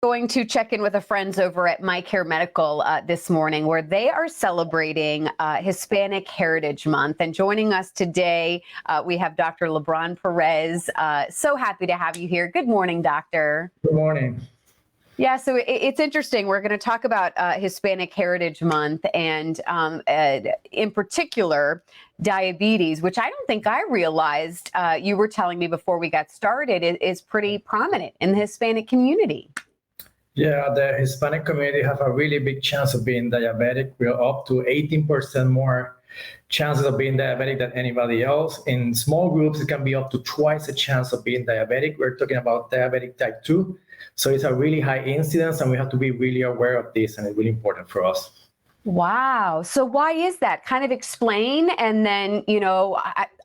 Going to check in with the friends over at MyCare Medical this morning, where they are celebrating Hispanic Heritage Month. And joining us today, we have Dr. LeBron Perez. So happy to have you here. Good morning, doctor. Good morning. Yeah, so it's interesting. We're going to talk about Hispanic Heritage Month and in particular, diabetes, which I don't think I realized you were telling me before we got started is pretty prominent in the Hispanic community. Yeah, the Hispanic community have a really big chance of being diabetic. We're up to 18% more chances of being diabetic than anybody else. In small groups, it can be up to twice the chance of being diabetic. We're talking about diabetic type 2. So it's a really high incidence, and we have to be really aware of this, and it's really important for us. Wow. So why is that? Kind of explain. And then,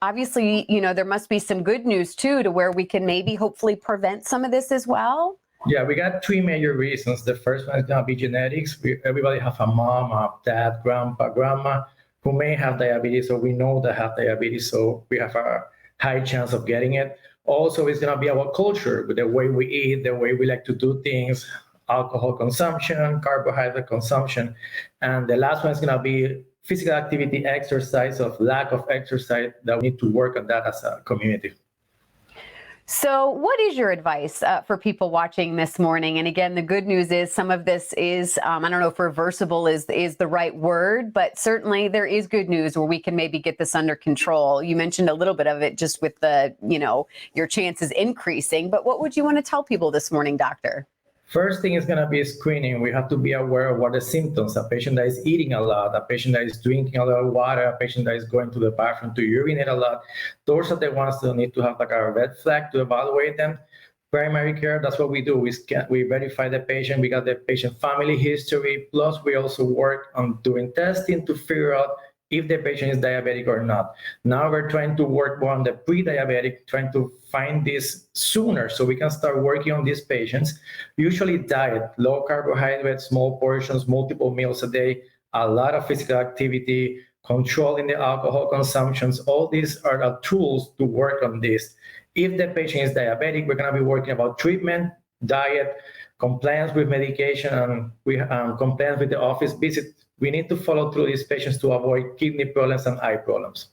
obviously, there must be some good news too, to where we can maybe hopefully prevent some of this as well. Yeah, we got three major reasons. The first one is going to be genetics. Everybody have a mom, a dad, grandpa, grandma who may have diabetes, or we know they have diabetes, so we have a high chance of getting it. Also, it's going to be our culture, with the way we eat, the way we like to do things, alcohol consumption, carbohydrate consumption. And the last one is going to be physical activity, exercise, of lack of exercise, that we need to work on that as a community. So what is your advice for people watching this morning? And again, the good news is some of this is, I don't know if reversible is the right word, but certainly there is good news where we can maybe get this under control. You mentioned a little bit of it just with the, your chances increasing, but what would you want to tell people this morning, doctor? First thing is going to be screening. We have to be aware of what the symptoms. A patient that is eating a lot, a patient that is drinking a lot of water, a patient that is going to the bathroom to urinate a lot. Those are the ones that need to have like a red flag to evaluate them. Primary care, that's what we do. We verify the patient. We got the patient family history. Plus, we also work on doing testing to figure out if the patient is diabetic or not. Now we're trying to work more on the pre-diabetic, trying to find this sooner so we can start working on these patients. Usually diet, low carbohydrates, small portions, multiple meals a day, a lot of physical activity, controlling the alcohol consumptions. All these are the tools to work on this. If the patient is diabetic, we're going to be working about treatment, diet, compliance with medication, and compliance with the office visit. We need to follow through these patients to avoid kidney problems and eye problems.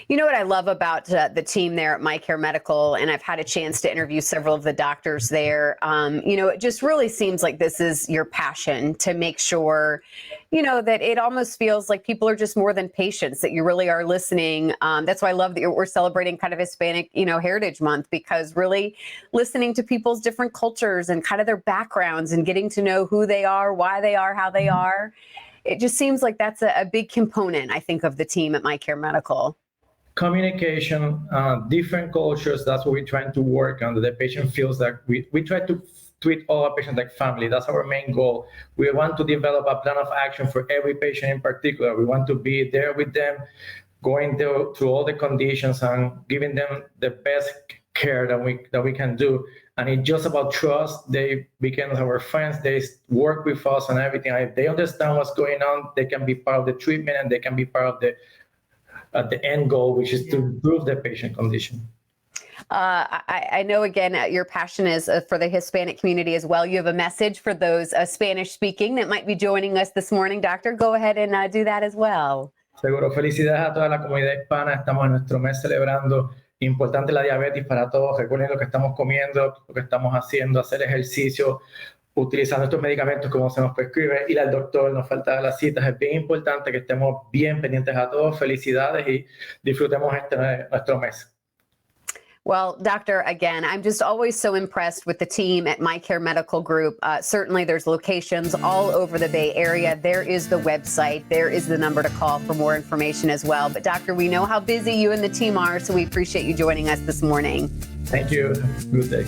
You know what I love about the team there at MyCare Medical, and I've had a chance to interview several of the doctors there. It just really seems like this is your passion to make sure, that it almost feels like people are just more than patients, that you really are listening. That's why I love that we're celebrating kind of Hispanic, Heritage Month, because really listening to people's different cultures and kind of their backgrounds and getting to know who they are, why they are, how they are. It just seems like that's a big component, I think, of the team at MyCare Medical. Communication, different cultures, that's what we're trying to work on. The patient feels that we try to treat all our patients like family. That's our main goal. We want to develop a plan of action for every patient in particular. We want to be there with them, going through all the conditions and giving them the best care that we can do. And it's just about trust. They become our friends. They work with us and everything. If they understand what's going on, they can be part of the treatment, and they can be part of the end goal, which is to improve the patient condition. I know, again, your passion is for the Hispanic community as well. You have a message for those Spanish speaking that might be joining us this morning, doctor. Go ahead and do that as well. Seguro. Felicidades a toda la comunidad hispana. Estamos en nuestro mes celebrando. Importante la diabetes para todos. Recuerden lo que estamos comiendo, lo que estamos haciendo, hacer ejercicio, utilizando estos medicamentos como se nos prescribe, ir al doctor, nos falta las citas. Es bien importante que estemos bien pendientes a todos. Felicidades y disfrutemos nuestro mes. Well, doctor, again, I'm just always so impressed with the team at MyCare Medical Group. Certainly there's locations all over the Bay Area. There is the website. There is the number to call for more information as well. But doctor, we know how busy you and the team are, so we appreciate you joining us this morning. Thank you. Good day.